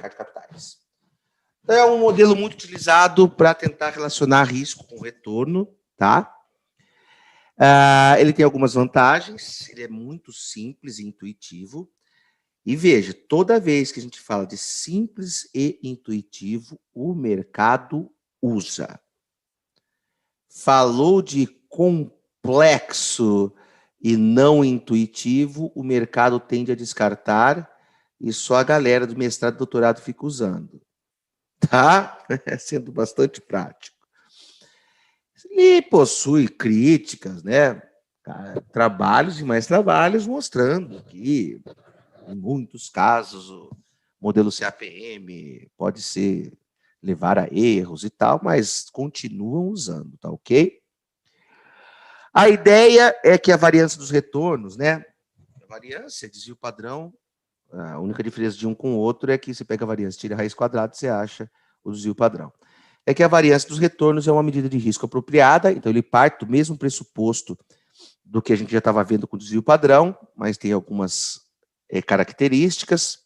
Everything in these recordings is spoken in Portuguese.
mercado de capitais. Então, é um modelo muito utilizado para tentar relacionar risco com retorno, tá? Ele tem algumas vantagens, ele é muito simples e intuitivo. E veja, toda vez que a gente fala de simples e intuitivo, o mercado usa. Falou de complexo e não intuitivo, o mercado tende a descartar e só a galera do mestrado e doutorado fica usando. Tá? Sendo bastante prático. E possui críticas, né? Trabalhos e mais trabalhos mostrando que, em muitos casos, o modelo CAPM pode levar a erros e tal, mas continuam usando, tá ok? A ideia é que a variância dos retornos, né? A variância, desvio padrão, a única diferença de um com o outro é que você pega a variância, tira a raiz quadrada, você acha o desvio padrão. É que a variância dos retornos é uma medida de risco apropriada, então ele parte do mesmo pressuposto do que a gente já estava vendo com o desvio padrão, mas tem algumas características.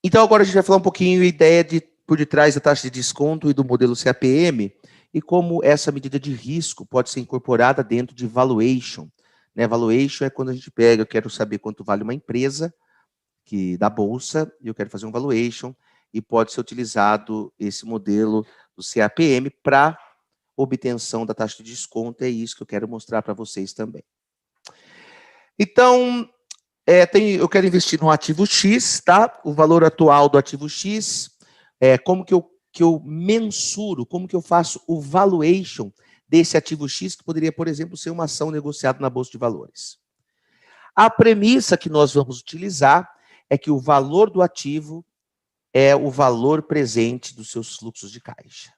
Então agora a gente vai falar um pouquinho da ideia por detrás da taxa de desconto e do modelo CAPM, e como essa medida de risco pode ser incorporada dentro de valuation. Né? Valuation é quando a gente pega, eu quero saber quanto vale uma empresa da bolsa, e eu quero fazer um valuation, e pode ser utilizado esse modelo do CAPM para obtenção da taxa de desconto, é isso que eu quero mostrar para vocês também. Então, eu quero investir no ativo X, tá? O valor atual do ativo X, como que eu mensuro, como que eu faço o valuation desse ativo X, que poderia, por exemplo, ser uma ação negociada na Bolsa de Valores. A premissa que nós vamos utilizar é que o valor do ativo é o valor presente dos seus fluxos de caixa.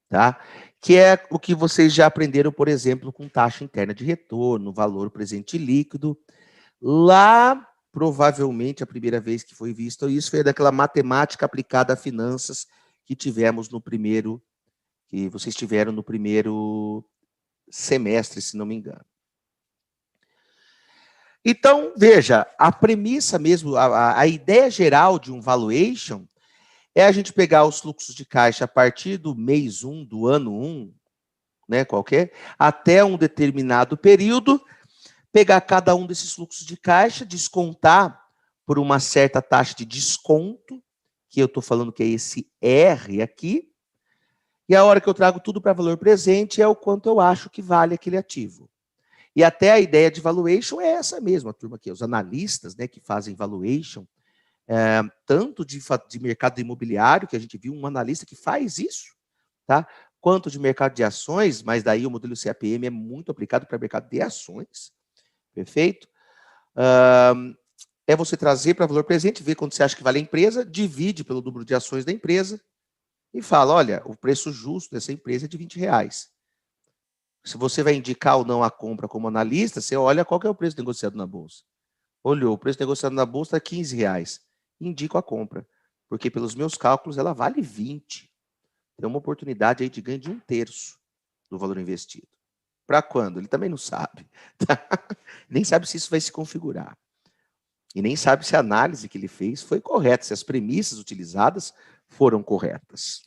Tá? Que é o que vocês já aprenderam, por exemplo, com taxa interna de retorno, valor presente líquido. Lá, provavelmente, a primeira vez que foi visto isso foi daquela matemática aplicada a finanças que tivemos que vocês tiveram no primeiro semestre, se não me engano. Então, veja, a premissa mesmo, a ideia geral de um valuation é a gente pegar os fluxos de caixa a partir do mês 1, do ano 1, né, qualquer, até um determinado período, pegar cada um desses fluxos de caixa, descontar por uma certa taxa de desconto, que eu estou falando que é esse R aqui, e a hora que eu trago tudo para valor presente é o quanto eu acho que vale aquele ativo. E até a ideia de valuation é essa mesma, turma aqui, os analistas, né, que fazem valuation, tanto de mercado imobiliário, que a gente viu um analista que faz isso, tá? Quanto de mercado de ações, mas daí o modelo CAPM é muito aplicado para o mercado de ações, perfeito? É você trazer para valor presente, ver quanto você acha que vale a empresa, divide pelo número de ações da empresa e fala, olha, o preço justo dessa empresa é de R$20. Se você vai indicar ou não a compra como analista, você olha qual que é o preço negociado na bolsa. Olhou, o preço negociado na bolsa é R$15. Indico a compra, porque pelos meus cálculos ela vale 20. Tem uma oportunidade aí de ganho de 1/3 do valor investido. Para quando? Ele também não sabe. Tá? Nem sabe se isso vai se configurar. E nem sabe se a análise que ele fez foi correta, se as premissas utilizadas foram corretas.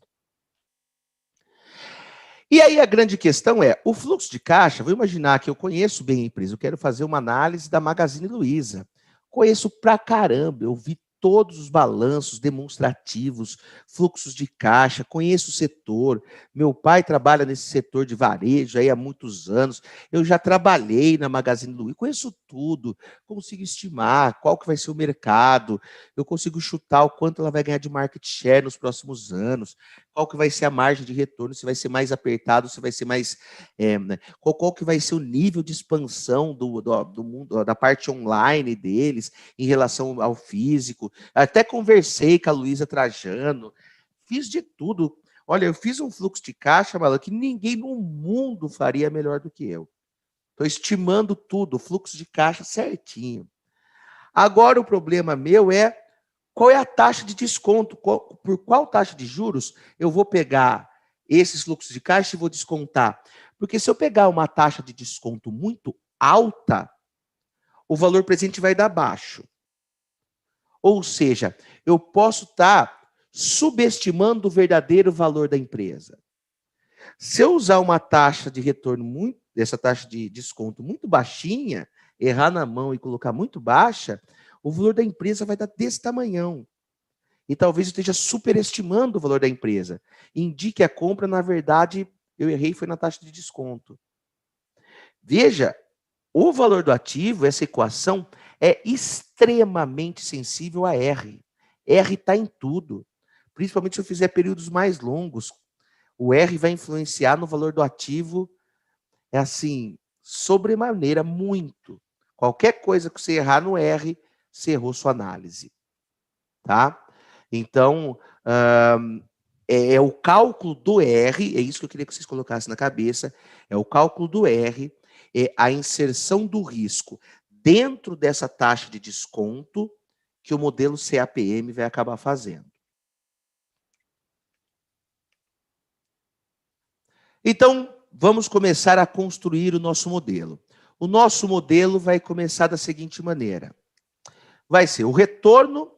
E aí a grande questão é, o fluxo de caixa, vou imaginar que eu conheço bem a empresa, eu quero fazer uma análise da Magazine Luiza. Conheço pra caramba, eu vi todos os balanços demonstrativos, fluxos de caixa, conheço o setor. Meu pai trabalha nesse setor de varejo aí há muitos anos. Eu já trabalhei na Magazine Luiza, conheço tudo, consigo estimar qual que vai ser o mercado, eu consigo chutar o quanto ela vai ganhar de market share nos próximos anos, qual que vai ser a margem de retorno, se vai ser mais apertado, se vai ser mais... qual que vai ser o nível de expansão do mundo, da parte online deles, em relação ao físico. Até conversei com a Luísa Trajano, fiz de tudo. Olha, eu fiz um fluxo de caixa, malandro, que ninguém no mundo faria melhor do que eu. Estou estimando tudo, o fluxo de caixa certinho. Agora o problema meu é qual é a taxa de desconto, por qual taxa de juros eu vou pegar esses fluxos de caixa e vou descontar. Porque se eu pegar uma taxa de desconto muito alta, o valor presente vai dar baixo. Ou seja, eu posso estar subestimando o verdadeiro valor da empresa. Se eu usar uma taxa de retorno essa taxa de desconto muito baixinha, errar na mão e colocar muito baixa, o valor da empresa vai dar desse tamanhão. E talvez eu esteja superestimando o valor da empresa. Indique a compra, na verdade, eu errei, foi na taxa de desconto. Veja, o valor do ativo, essa equação, é extremamente sensível a R. R está em tudo. Principalmente se eu fizer períodos mais longos. O R vai influenciar no valor do ativo, sobremaneira, muito. Qualquer coisa que você errar no R, você errou sua análise. Tá? Então, é o cálculo do R, é isso que eu queria que vocês colocassem na cabeça, é o cálculo do R, é a inserção do risco dentro dessa taxa de desconto que o modelo CAPM vai acabar fazendo. Então, vamos começar a construir o nosso modelo. O nosso modelo vai começar da seguinte maneira. Vai ser o retorno,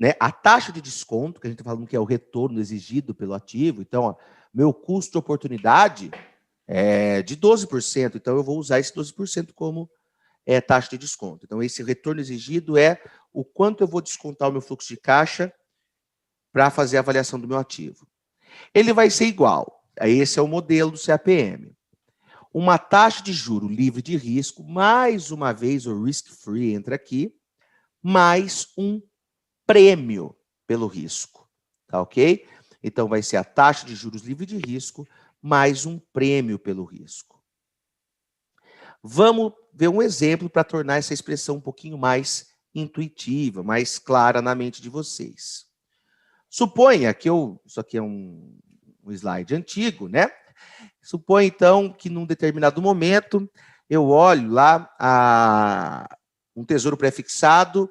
né, a taxa de desconto, que a gente está falando que é o retorno exigido pelo ativo. Então, meu custo de oportunidade é de 12%. Então, eu vou usar esse 12% como taxa de desconto. Então, esse retorno exigido é o quanto eu vou descontar o meu fluxo de caixa para fazer a avaliação do meu ativo. Ele vai ser igual. Esse é o modelo do CAPM. Uma taxa de juro livre de risco, mais uma vez o risk-free entra aqui, mais um prêmio pelo risco. Tá ok? Então, vai ser a taxa de juros livre de risco, mais um prêmio pelo risco. Vamos ver um exemplo para tornar essa expressão um pouquinho mais intuitiva, mais clara na mente de vocês. Suponha que isso aqui é um slide antigo, né? Suponha, então, que num determinado momento eu olho lá um tesouro pré-fixado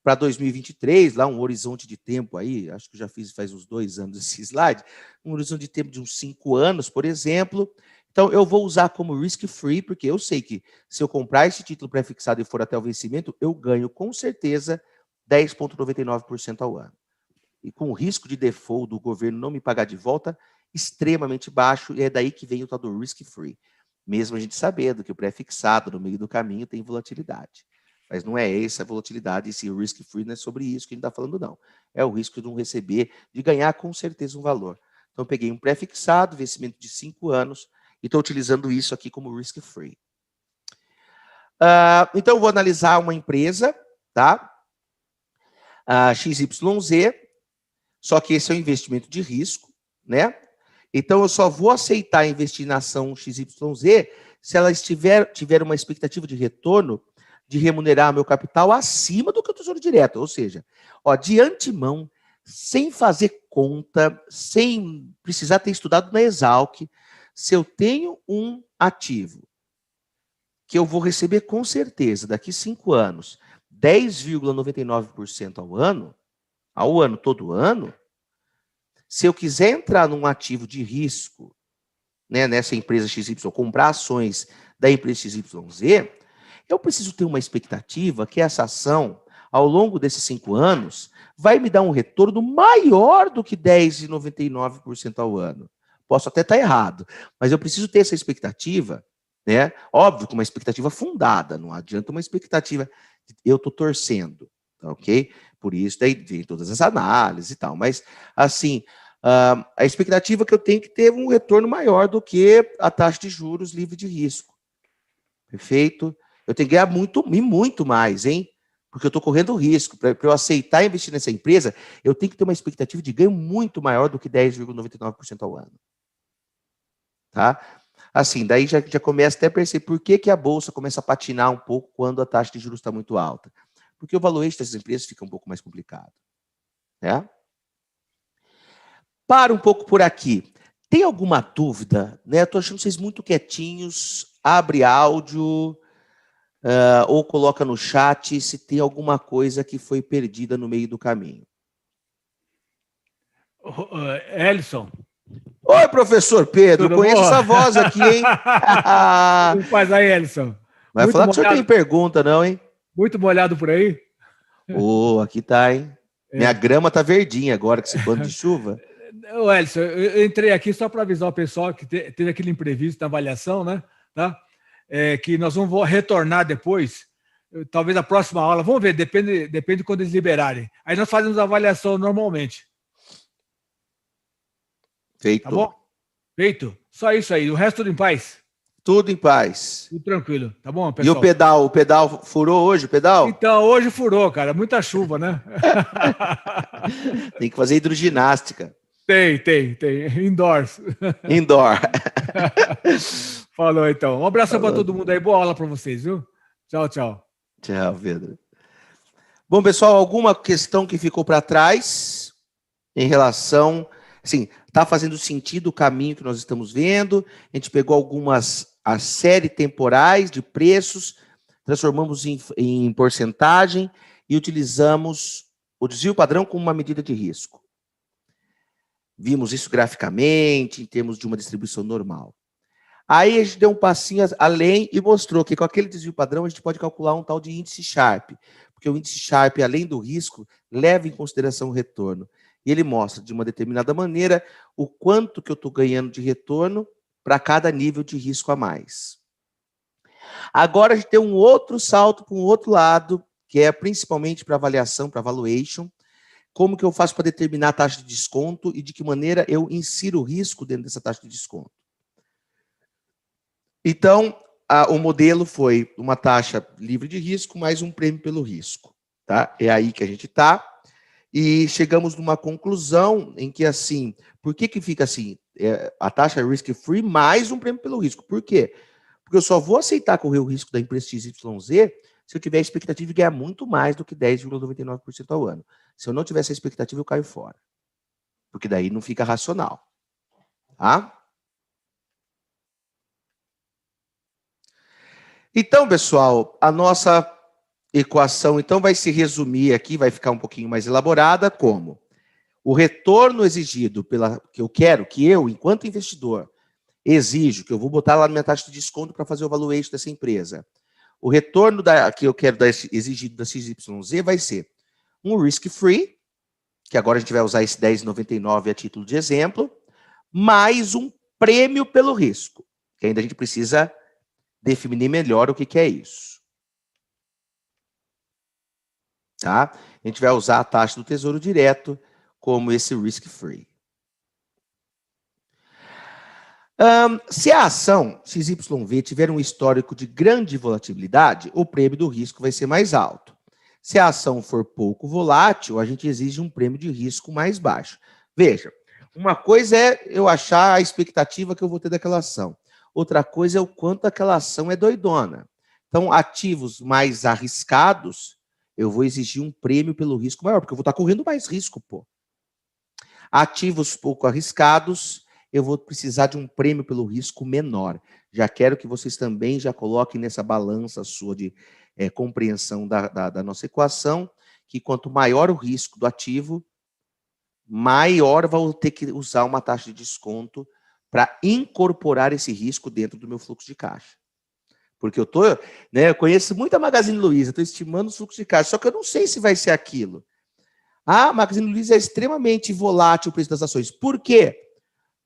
para 2023, lá um horizonte de tempo aí, acho que eu já fiz faz uns 2 anos esse slide, um horizonte de tempo de uns 5 anos, por exemplo. Então, eu vou usar como risk-free, porque eu sei que se eu comprar esse título pré-fixado e for até o vencimento, eu ganho com certeza 10,99% ao ano. E com o risco de default do governo não me pagar de volta, extremamente baixo, e é daí que vem o tal do risk-free. Mesmo a gente sabendo que o pré-fixado, no meio do caminho, tem volatilidade. Mas não é essa volatilidade, esse risk-free não é sobre isso que a gente está falando, não. É o risco de não receber, de ganhar com certeza um valor. Então, eu peguei um pré-fixado, vencimento de 5 anos, e estou utilizando isso aqui como risk-free. Então, eu vou analisar uma empresa, tá? XYZ, só que esse é um investimento de risco, né? Então, eu só vou aceitar investir na ação XYZ se ela tiver uma expectativa de retorno de remunerar meu capital acima do que o Tesouro Direto. Ou seja, de antemão, sem fazer conta, sem precisar ter estudado na Exalc, se eu tenho um ativo que eu vou receber com certeza daqui 5 anos 10,99% ao ano, todo ano, se eu quiser entrar num ativo de risco, né, nessa empresa XY, comprar ações da empresa XYZ, eu preciso ter uma expectativa que essa ação, ao longo desses 5 anos, vai me dar um retorno maior do que 10,99% ao ano. Posso até estar errado, mas eu preciso ter essa expectativa, né? Óbvio, com uma expectativa fundada, não adianta uma expectativa, eu estou torcendo, tá, ok? Por isso, daí vem todas as análises e tal, mas, assim, a expectativa é que eu tenho que ter um retorno maior do que a taxa de juros livre de risco. Perfeito? Eu tenho que ganhar muito mais, hein? Porque eu estou correndo risco. Para eu aceitar investir nessa empresa, eu tenho que ter uma expectativa de ganho muito maior do que 10,99% ao ano. Tá? Assim, daí já começa até a perceber por que a bolsa começa a patinar um pouco quando a taxa de juros está muito alta. Porque o valuation dessas empresas fica um pouco mais complicado. Né? Para um pouco por aqui. Tem alguma dúvida? Né? Eu estou achando vocês muito quietinhos. Abre áudio ou coloca no chat se tem alguma coisa que foi perdida no meio do caminho. Elson. Oi, professor Pedro. Tudo conheço bom? Essa voz aqui, hein? Como faz aí, Elson? Vai muito falar que o senhor tem pergunta, não, hein? Muito molhado por aí? Ô, aqui tá, hein? Minha É. grama tá verdinha agora com esse bando de chuva. Ô, Elson, eu entrei aqui só para avisar o pessoal que teve aquele imprevisto na avaliação, né? Tá? Que nós vamos retornar depois, talvez na próxima aula. Vamos ver, depende de quando eles liberarem. Aí nós fazemos a avaliação normalmente. Tá Feito. bom? Feito. Só isso aí. O resto tudo em paz. Tudo em paz. Tudo tranquilo. Tá bom, E o pessoal? pedal? O pedal furou hoje, o pedal? Então, hoje furou, cara. Muita chuva, né? Tem que fazer hidroginástica. Tem. Indoors. Indoor. Falou, então. Um abraço para Falou. todo mundo aí. Boa aula para vocês, viu? Tchau, tchau. Tchau, Pedro. Bom, pessoal, alguma questão que ficou para trás em relação... Assim, está fazendo sentido o caminho que nós estamos vendo. A gente pegou a série temporais de preços, transformamos em porcentagem e utilizamos o desvio padrão como uma medida de risco. Vimos isso graficamente, em termos de uma distribuição normal. Aí a gente deu um passinho além e mostrou que com aquele desvio padrão a gente pode calcular um tal de índice Sharpe, porque o índice Sharpe, além do risco, leva em consideração o retorno. E ele mostra, de uma determinada maneira, o quanto que eu estou ganhando de retorno para cada nível de risco a mais. Agora a gente tem um outro salto para um outro lado, que é principalmente para avaliação, para valuation. Como que eu faço para determinar a taxa de desconto e de que maneira eu insiro o risco dentro dessa taxa de desconto. Então, o modelo foi uma taxa livre de risco mais um prêmio pelo risco. Tá? É aí que a gente está. E chegamos numa conclusão em que, assim, por que fica assim? A taxa risk-free mais um prêmio pelo risco. Por quê? Porque eu só vou aceitar correr o risco da empresa XYZ se eu tiver a expectativa de ganhar muito mais do que 10,99% ao ano. Se eu não tiver essa expectativa, eu caio fora. Porque daí não fica racional. Tá? Então, pessoal, a nossa equação então vai se resumir aqui, vai ficar um pouquinho mais elaborada, como o retorno exigido pela que eu quero, que eu, enquanto investidor, exijo, que eu vou botar lá na minha taxa de desconto para fazer o valuation dessa empresa. O retorno que eu quero exigido da XYZ vai ser um risk-free, que agora a gente vai usar esse 10,99 a título de exemplo, mais um prêmio pelo risco, que ainda a gente precisa definir melhor o que é isso. Tá? A gente vai usar a taxa do Tesouro Direto como esse risk-free. Se a ação XYV tiver um histórico de grande volatilidade, o prêmio do risco vai ser mais alto. Se a ação for pouco volátil, a gente exige um prêmio de risco mais baixo. Veja, uma coisa é eu achar a expectativa que eu vou ter daquela ação. Outra coisa é o quanto aquela ação é doidona. Então, ativos mais arriscados, eu vou exigir um prêmio pelo risco maior, porque eu vou estar correndo mais risco, pô. Ativos pouco arriscados, eu vou precisar de um prêmio pelo risco menor. Já quero que vocês também já coloquem nessa balança sua de compreensão da nossa equação, que quanto maior o risco do ativo, maior vou ter que usar uma taxa de desconto para incorporar esse risco dentro do meu fluxo de caixa. Porque eu conheço muito a Magazine Luiza, estou estimando o fluxo de caixa, só que eu não sei se vai ser aquilo. A Magazine Luiza é extremamente volátil o preço das ações. Por quê?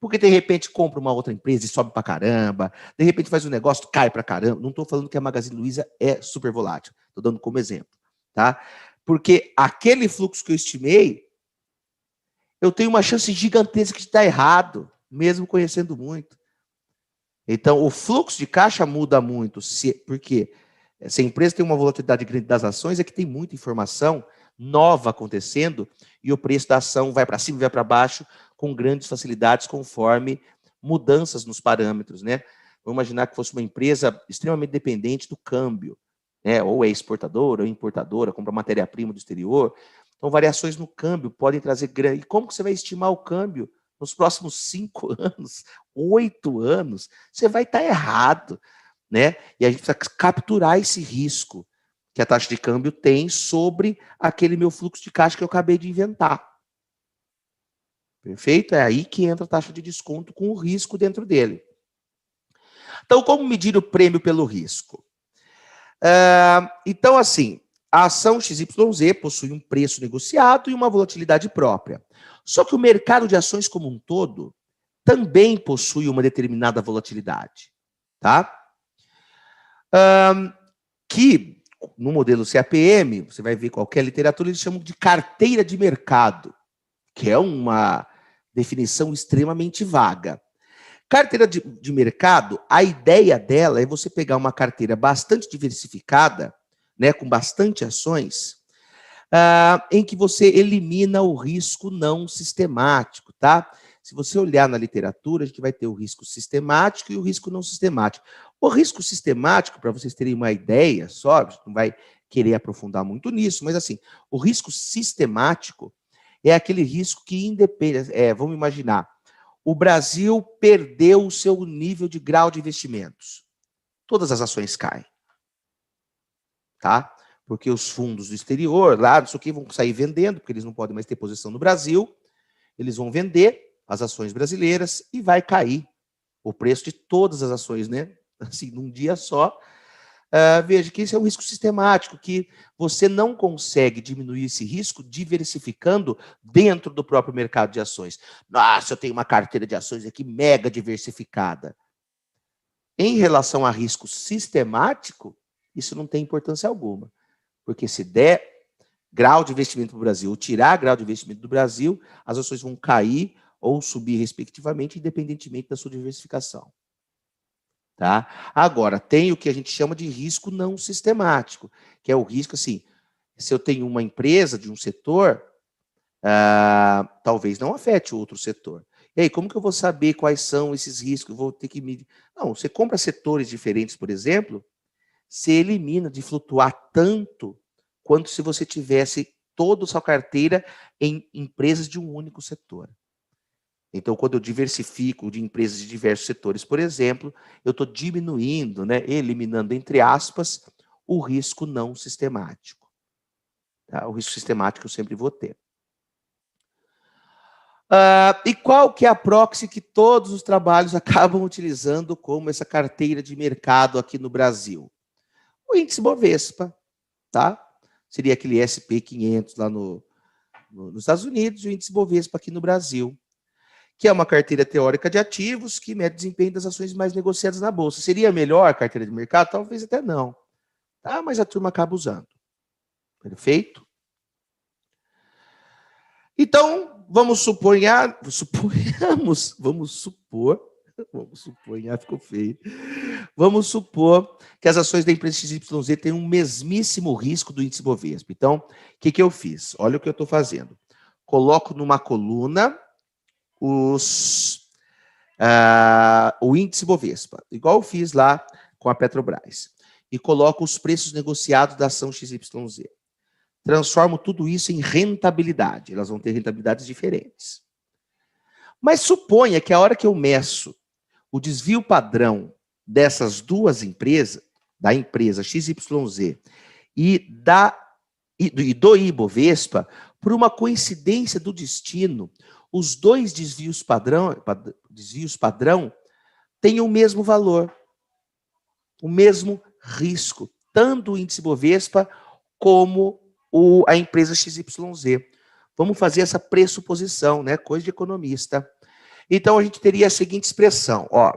Porque de repente compra uma outra empresa e sobe para caramba, de repente faz um negócio, cai para caramba. Não estou falando que a Magazine Luiza é super volátil, estou dando como exemplo. Tá? Porque aquele fluxo que eu estimei, eu tenho uma chance gigantesca de estar errado, mesmo conhecendo muito. Então, o fluxo de caixa muda muito. Porque se a empresa tem uma volatilidade grande das ações, é que tem muita informação nova acontecendo e o preço da ação vai para cima e vai para baixo com grandes facilidades conforme mudanças nos parâmetros, né? Vamos imaginar que fosse uma empresa extremamente dependente do câmbio, né? Ou é exportadora ou importadora, compra matéria-prima do exterior. Então, variações no câmbio podem trazer grande... E como que você vai estimar o câmbio nos próximos 5 anos, 8 anos? Você vai estar errado, né? E a gente precisa capturar esse risco que a taxa de câmbio tem sobre aquele meu fluxo de caixa que eu acabei de inventar. Perfeito? É aí que entra a taxa de desconto com o risco dentro dele. Então, como medir o prêmio pelo risco? Então, assim, A ação XYZ possui um preço negociado e uma volatilidade própria. Só que o mercado de ações como um todo também possui uma determinada volatilidade, tá? Que no modelo CAPM, você vai ver qualquer literatura, eles chamam de carteira de mercado, que é uma definição extremamente vaga. Carteira de mercado, a ideia dela é você pegar uma carteira bastante diversificada, né, com bastante ações, em que você elimina o risco não sistemático, tá? Se você olhar na literatura, a gente vai ter o risco sistemático e o risco não sistemático. O risco sistemático, para vocês terem uma ideia só, a gente não vai querer aprofundar muito nisso, mas assim, o risco sistemático é aquele risco que independe, vamos imaginar, o Brasil perdeu o seu nível de grau de investimentos. Todas as ações caem, tá? Porque os fundos do exterior, lá, não sei o que, vão sair vendendo, porque eles não podem mais ter posição no Brasil, eles vão vender as ações brasileiras e vai cair o preço de todas as ações, né? Assim, num dia só. Veja que isso é um risco sistemático, que você não consegue diminuir esse risco diversificando dentro do próprio mercado de ações. Nossa, eu tenho uma carteira de ações aqui mega diversificada. Em relação a risco sistemático, isso não tem importância alguma. Porque se der grau de investimento para o Brasil ou tirar grau de investimento do Brasil, as ações vão cair ou subir respectivamente, independentemente da sua diversificação. Tá? Agora, tem o que a gente chama de risco não sistemático, que é o risco, assim, se eu tenho uma empresa de um setor, talvez não afete o outro setor. E aí, como que eu vou saber quais são esses riscos? Eu vou ter que medir. Não, você compra setores diferentes, por exemplo, você elimina de flutuar tanto quanto se você tivesse toda a sua carteira em empresas de um único setor. Então, quando eu diversifico de empresas de diversos setores, por exemplo, eu estou diminuindo, né, eliminando, entre aspas, o risco não sistemático. Tá? O risco sistemático eu sempre vou ter. E qual que é a proxy que todos os trabalhos acabam utilizando como essa carteira de mercado aqui no Brasil? O índice Bovespa, tá? Seria aquele SP500 lá nos Estados Unidos, e o índice Bovespa aqui no Brasil, que é uma carteira teórica de ativos que mede o desempenho das ações mais negociadas na Bolsa. Seria melhor a carteira de mercado? Talvez até não. Tá? Mas a turma acaba usando. Perfeito? Então, vamos supor, ficou feio. Vamos supor que as ações da empresa XYZ têm um mesmíssimo risco do índice Bovespa. Então, o que eu fiz? Olha o que eu estou fazendo. Coloco numa coluna o índice Bovespa, igual eu fiz lá com a Petrobras, e coloco os preços negociados da ação XYZ. Transformo tudo isso em rentabilidade. Elas vão ter rentabilidades diferentes. Mas suponha que a hora que eu meço o desvio padrão dessas duas empresas, da empresa XYZ e do Ibovespa, por uma coincidência do destino, os dois desvios padrão têm o mesmo valor, o mesmo risco, tanto o índice Bovespa como a empresa XYZ. Vamos fazer essa pressuposição, né? Coisa de economista. Então, a gente teria a seguinte expressão, ó.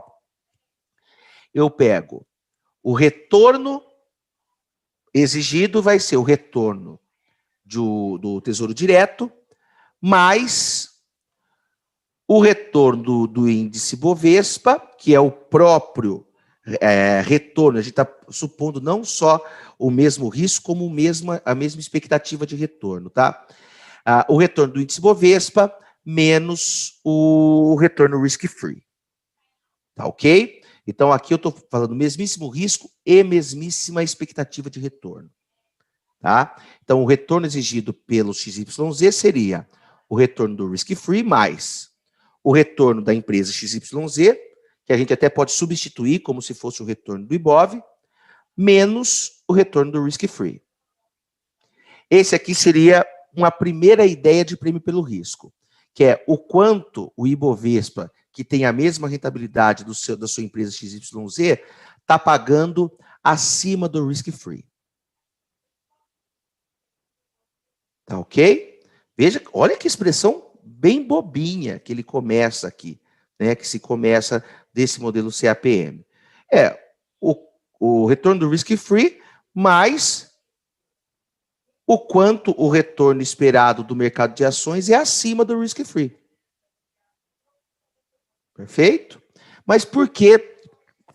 Eu pego o retorno exigido, vai ser o retorno do Tesouro Direto, mais o retorno do índice Bovespa, que é o próprio retorno. A gente está supondo não só o mesmo risco, como a mesma expectativa de retorno, tá? O retorno do índice Bovespa menos o retorno risk-free. Tá ok? Então, aqui eu estou falando mesmíssimo risco e mesmíssima expectativa de retorno. Tá? Então, o retorno exigido pelo XYZ seria o retorno do risk-free mais o retorno da empresa XYZ, que a gente até pode substituir como se fosse o retorno do Ibov, menos o retorno do risk-free. Esse aqui seria uma primeira ideia de prêmio pelo risco, que é o quanto o Ibovespa, que tem a mesma rentabilidade da sua empresa XYZ, está pagando acima do risk-free. Tá ok? Veja, olha que expressão bem bobinha que ele começa aqui, né? Que se começa desse modelo CAPM. É o retorno do risk-free mais o quanto o retorno esperado do mercado de ações é acima do risk-free. Perfeito? Mas por que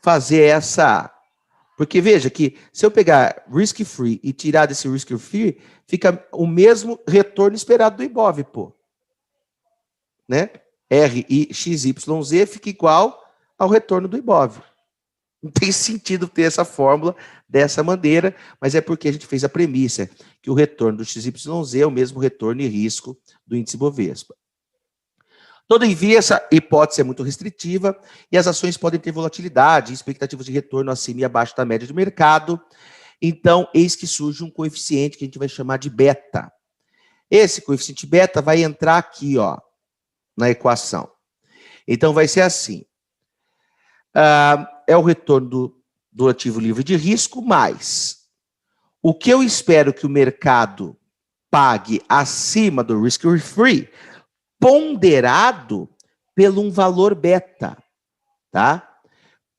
fazer essa... Porque veja que se eu pegar risk-free e tirar desse risk-free, fica o mesmo retorno esperado do Ibov, pô. Né? RIXYZ fica igual ao retorno do Ibov. Não tem sentido ter essa fórmula dessa maneira, mas é porque a gente fez a premissa que o retorno do XYZ é o mesmo retorno e risco do índice Bovespa. Todavia, essa hipótese é muito restritiva e as ações podem ter volatilidade, expectativas de retorno acima e abaixo da média de mercado. Então, eis que surge um coeficiente que a gente vai chamar de beta. Esse coeficiente beta vai entrar aqui, ó, na equação. Então, vai ser assim. É o retorno do ativo livre de risco mais o que eu espero que o mercado pague acima do risk-free, ponderado por um valor beta, tá?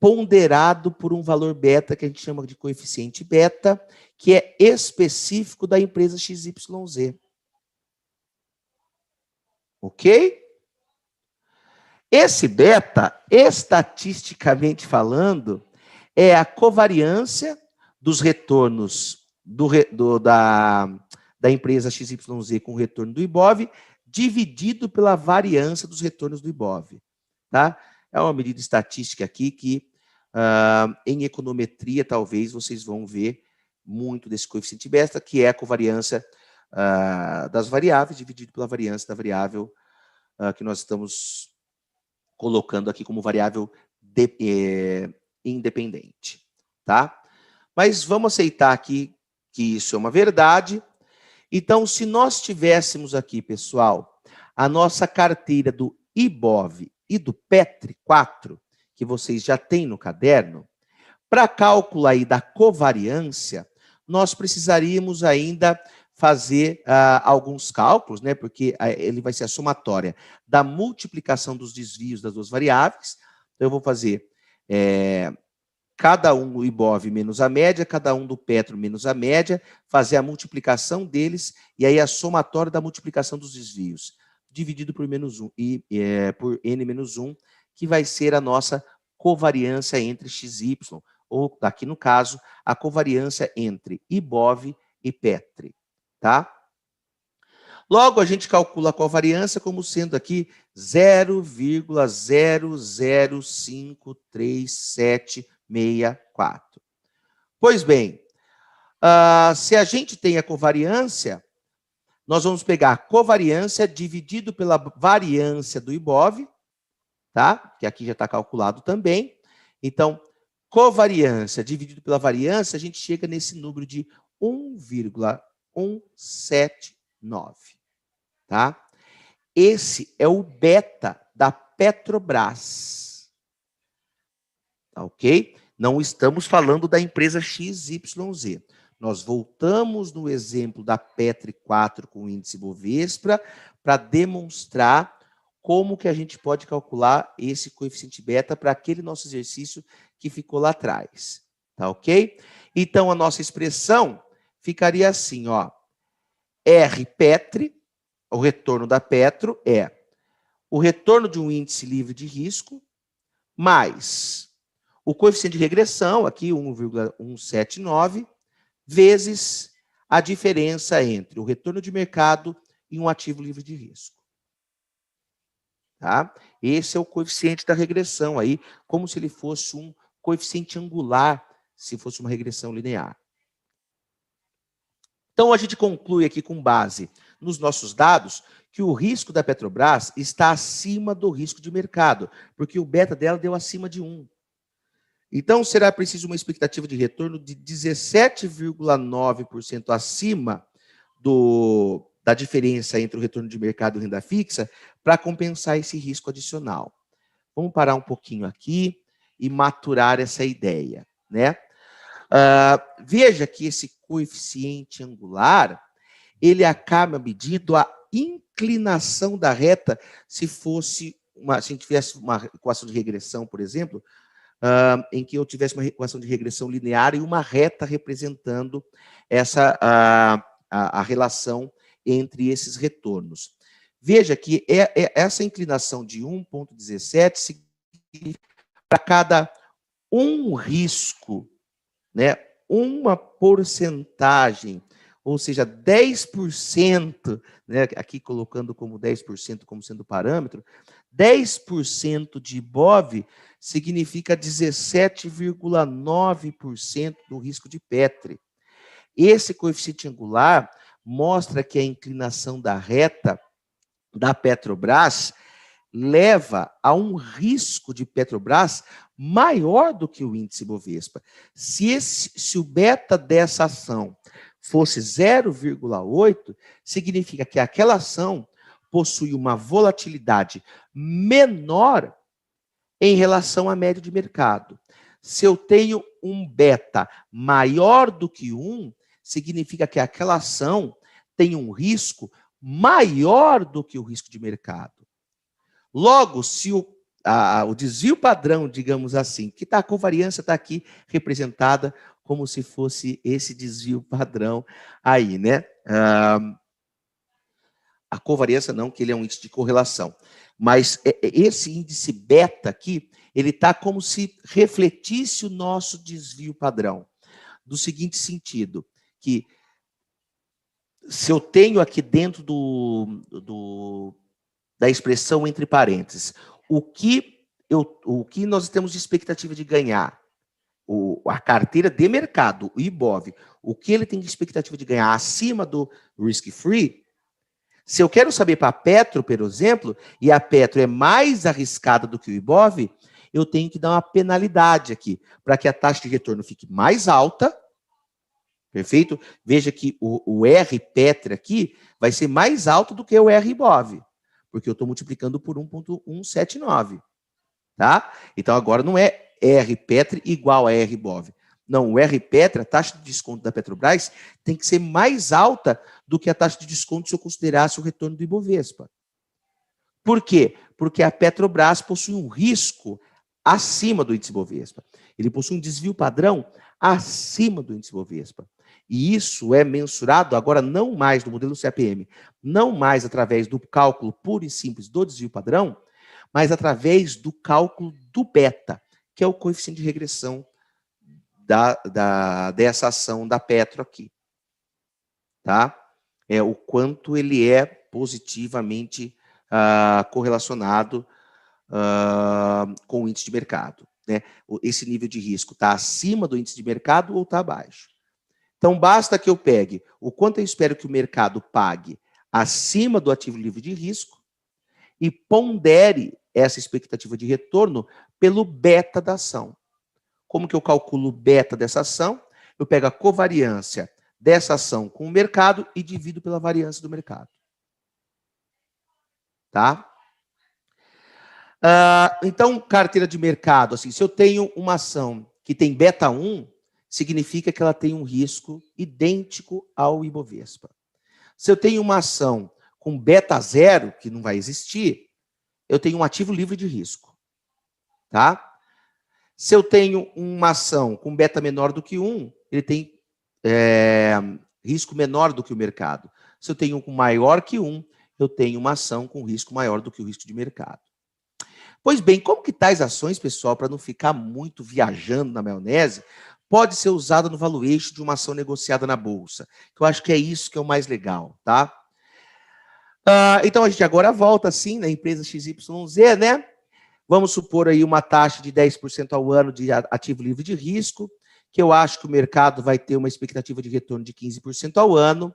Ponderado por um valor beta, que a gente chama de coeficiente beta, que é específico da empresa XYZ. Ok? Esse beta, estatisticamente falando, é a covariância dos retornos da empresa XYZ com o retorno do Ibov, dividido pela variância dos retornos do Ibov. Tá? É uma medida estatística aqui que, em econometria, talvez vocês vão ver muito desse coeficiente beta, que é a covariância das variáveis, dividido pela variância da variável que nós estamos colocando aqui como variável independente. Tá? Mas vamos aceitar aqui que isso é uma verdade. Então, se nós tivéssemos aqui, pessoal, a nossa carteira do Ibov e do Petri 4, que vocês já têm no caderno, para cálculo aí da covariância, nós precisaríamos ainda fazer alguns cálculos, né? Porque ele vai ser a somatória da multiplicação dos desvios das duas variáveis. Então, eu vou fazer cada um do Ibov menos a média, cada um do Petro menos a média, fazer a multiplicação deles, e aí a somatória da multiplicação dos desvios, dividido por menos 1, por n menos 1, que vai ser a nossa covariância entre XY, ou aqui no caso, a covariância entre Ibov e Petri. Tá? Logo, a gente calcula a covariância como sendo aqui 0,0053764. Pois bem, se a gente tem a covariância, nós vamos pegar a covariância dividido pela variância do Ibov, tá? Que aqui já está calculado também. Então, covariância dividido pela variância, a gente chega nesse número de 1,179. Tá? Esse é o beta da Petrobras. Tá, ok? Não estamos falando da empresa XYZ. Nós voltamos no exemplo da Petri 4 com o índice Bovespa para demonstrar como que a gente pode calcular esse coeficiente beta para aquele nosso exercício que ficou lá atrás. Tá ok? Então, a nossa expressão ficaria assim, ó. R Petri, o retorno da Petro é o retorno de um índice livre de risco mais o coeficiente de regressão, aqui 1,179, vezes a diferença entre o retorno de mercado e um ativo livre de risco. Tá? Esse é o coeficiente da regressão aí, como se ele fosse um coeficiente angular, se fosse uma regressão linear. Então, a gente conclui aqui com base nos nossos dados que o risco da Petrobras está acima do risco de mercado, porque o beta dela deu acima de 1. Então, será preciso uma expectativa de retorno de 17,9% acima da diferença entre o retorno de mercado e renda fixa para compensar esse risco adicional. Vamos parar um pouquinho aqui e maturar essa ideia, né? Veja que esse coeficiente angular, ele acaba medindo a inclinação da reta se a gente tivesse uma equação de regressão, por exemplo, em que eu tivesse uma equação de regressão linear e uma reta representando a relação entre esses retornos. Veja que essa inclinação de 1,17 significa para cada um risco, né, uma porcentagem, ou seja, 10%, né, aqui colocando como 10% como sendo parâmetro, 10% de IBOV significa 17,9% do risco de Petri. Esse coeficiente angular mostra que a inclinação da reta da Petrobras leva a um risco de Petrobras maior do que o índice Bovespa. Se o beta dessa ação fosse 0,8, significa que aquela ação possui uma volatilidade menor em relação à média de mercado. Se eu tenho um beta maior do que 1, significa que aquela ação tem um risco maior do que o risco de mercado. Logo, se o desvio padrão, digamos assim, que a covariância está aqui representada como se fosse esse desvio padrão aí, né? A covariância não, que ele é um índice de correlação. Mas esse índice beta aqui, ele está como se refletisse o nosso desvio padrão. Do seguinte sentido, que se eu tenho aqui dentro da expressão entre parênteses, o que nós temos de expectativa de ganhar, a carteira de mercado, o IBOV, o que ele tem de expectativa de ganhar acima do risk-free, se eu quero saber para a Petro, por exemplo, e a Petro é mais arriscada do que o IBOV, eu tenho que dar uma penalidade aqui, para que a taxa de retorno fique mais alta. Perfeito? Veja que o R Petri aqui vai ser mais alto do que o R IBOV, porque eu estou multiplicando por 1,179. Tá? Então, agora não é R Petri igual a R IBOV. Não, o R Petri, a taxa de desconto da Petrobras, tem que ser mais alta do que a taxa de desconto se eu considerasse o retorno do Ibovespa. Por quê? Porque a Petrobras possui um risco acima do índice Bovespa. Ele possui um desvio padrão acima do índice Bovespa. E isso é mensurado agora não mais no modelo CAPM, não mais através do cálculo puro e simples do desvio padrão, mas através do cálculo do beta, que é o coeficiente de regressão dessa ação da Petro aqui. Tá? É o quanto ele é positivamente correlacionado com o índice de mercado. Né? Esse nível de risco está acima do índice de mercado ou está abaixo. Então, basta que eu pegue o quanto eu espero que o mercado pague acima do ativo livre de risco e pondere essa expectativa de retorno pelo beta da ação. Como que eu calculo o beta dessa ação? Eu pego a covariância dessa ação com o mercado e divido pela variância do mercado. Tá? Então, carteira de mercado, assim, se eu tenho uma ação que tem beta 1, significa que ela tem um risco idêntico ao Ibovespa. Se eu tenho uma ação com beta 0, que não vai existir, eu tenho um ativo livre de risco. Tá? Se eu tenho uma ação com beta menor do que 1, ele tem risco menor do que o mercado. Se eu tenho um maior que 1, eu tenho uma ação com risco maior do que o risco de mercado. Pois bem, como que tais ações, pessoal, para não ficar muito viajando na maionese, pode ser usada no valuation de uma ação negociada na bolsa? Eu acho que é isso que é o mais legal, tá? Então, a gente agora volta, assim, na empresa XYZ, né? Vamos supor aí uma taxa de 10% ao ano de ativo livre de risco, que eu acho que o mercado vai ter uma expectativa de retorno de 15% ao ano,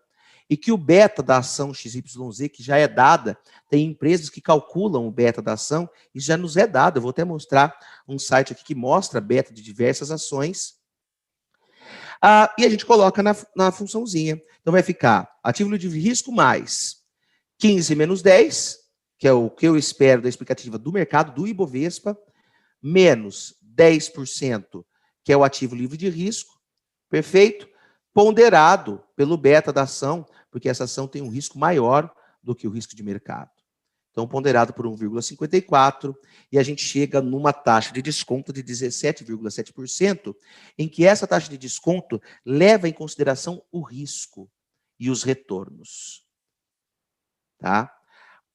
e que o beta da ação XYZ, que já é dada, tem empresas que calculam o beta da ação, e já nos é dado. Eu vou até mostrar um site aqui que mostra beta de diversas ações. E a gente coloca na funçãozinha. Então vai ficar ativo livre de risco mais 15 menos 10, que é o que eu espero da expectativa do mercado, do Ibovespa, menos 10%, que é o ativo livre de risco, perfeito? Ponderado pelo beta da ação, porque essa ação tem um risco maior do que o risco de mercado. Então, ponderado por 1,54, e a gente chega numa taxa de desconto de 17,7%, em que essa taxa de desconto leva em consideração o risco e os retornos. Tá?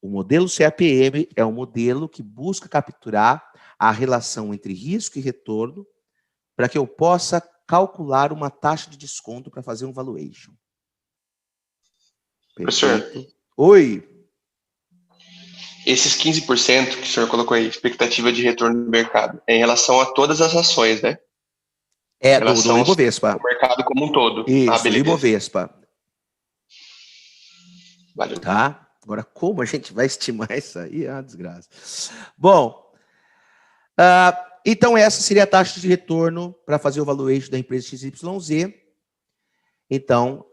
O modelo CAPM é um modelo que busca capturar a relação entre risco e retorno para que eu possa calcular uma taxa de desconto para fazer um valuation. Professor, oi. Esses 15% que o senhor colocou aí, expectativa de retorno do mercado, é em relação a todas as ações, né? É, do Ibovespa. O mercado como um todo. Isso, do Ibovespa. Valeu. Tá? Agora, como a gente vai estimar isso aí? É uma desgraça. Bom, então essa seria a taxa de retorno para fazer o valuation da empresa XYZ. Então,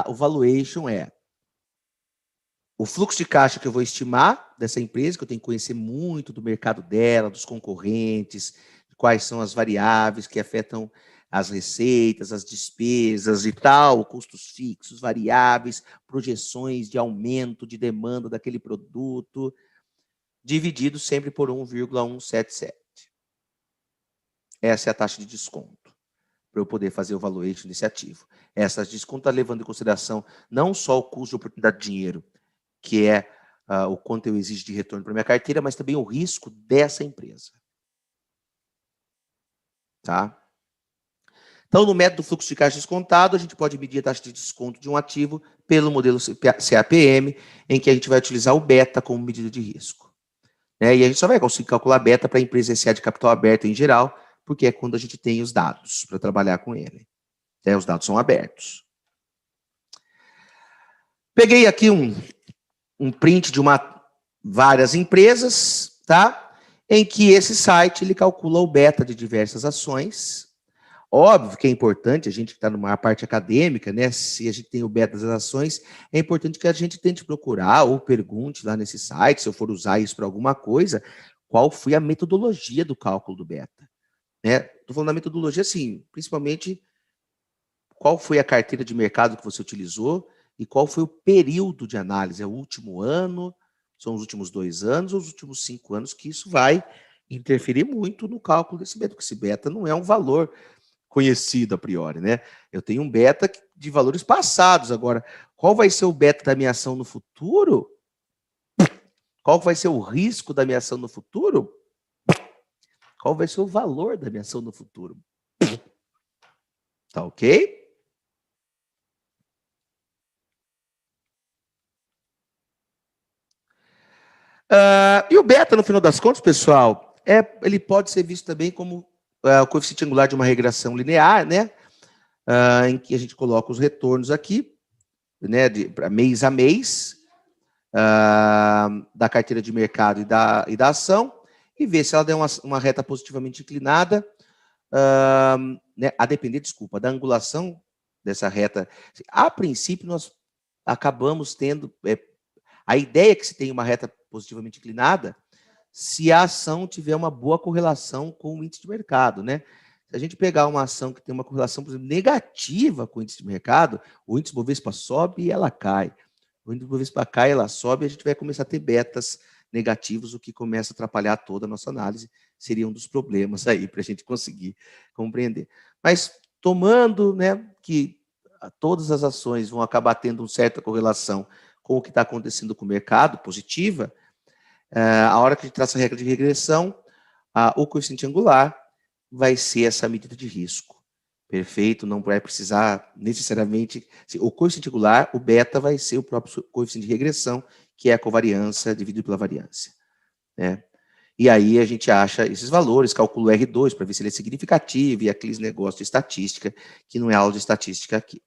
o valuation é o fluxo de caixa que eu vou estimar dessa empresa, que eu tenho que conhecer muito do mercado dela, dos concorrentes, quais são as variáveis que afetam as receitas, as despesas e tal, custos fixos, variáveis, projeções de aumento de demanda daquele produto, dividido sempre por 1,177. Essa é a taxa de desconto, para eu poder fazer o valuation desse ativo. Essa desconto está levando em consideração não só o custo de oportunidade de dinheiro, que é o quanto eu exijo de retorno para minha carteira, mas também o risco dessa empresa. Tá? Então, no método fluxo de caixa descontado, a gente pode medir a taxa de desconto de um ativo pelo modelo CAPM, em que a gente vai utilizar o beta como medida de risco. Né? E a gente só vai conseguir calcular beta para a empresa SA de capital aberto em geral, porque é quando a gente tem os dados para trabalhar com ele. Os dados são abertos. Peguei aqui um print de várias empresas, tá? Em que esse site ele calcula o beta de diversas ações. Óbvio que é importante, a gente que está numa parte acadêmica, né? Se a gente tem o beta das ações, é importante que a gente tente procurar ou pergunte lá nesse site, se eu for usar isso para alguma coisa, qual foi a metodologia do cálculo do beta. Estou falando da metodologia, assim, principalmente qual foi a carteira de mercado que você utilizou e qual foi o período de análise. É o último ano, são os últimos 2 anos ou os últimos 5 anos, que isso vai interferir muito no cálculo desse beta, porque esse beta não é um valor conhecido a priori, né? Eu tenho um beta de valores passados. Agora, qual vai ser o beta da minha ação no futuro? Qual vai ser o risco da minha ação no futuro? Qual vai ser o valor da minha ação no futuro? Tá ok? E o beta, no final das contas, pessoal, ele pode ser visto também como o coeficiente angular de uma regressão linear, né? Em que a gente coloca os retornos aqui, né, para mês a mês, da carteira de mercado e da ação, e ver se ela der uma reta positivamente inclinada, né, a depender, da angulação dessa reta. A princípio, nós acabamos tendo a ideia é que se tem uma reta positivamente inclinada se a ação tiver uma boa correlação com o índice de mercado, né? Se a gente pegar uma ação que tem uma correlação, por exemplo, negativa com o índice de mercado, o índice Bovespa sobe e ela cai. O índice Bovespa cai, ela sobe, e a gente vai começar a ter betas negativos, o que começa a atrapalhar toda a nossa análise. Seria um dos problemas aí para a gente conseguir compreender. Mas tomando, né, que todas as ações vão acabar tendo uma certa correlação com o que está acontecendo com o mercado, positiva, a hora que a gente traça a regra de regressão, o coeficiente angular vai ser essa medida de risco. Perfeito? Não vai precisar necessariamente... O coeficiente angular, o beta, vai ser o próprio coeficiente de regressão, que é a covariância dividido pela variância. Né? E aí a gente acha esses valores, calcula o R2 para ver se ele é significativo, e aqueles negócios de estatística, que não é aula de estatística aqui.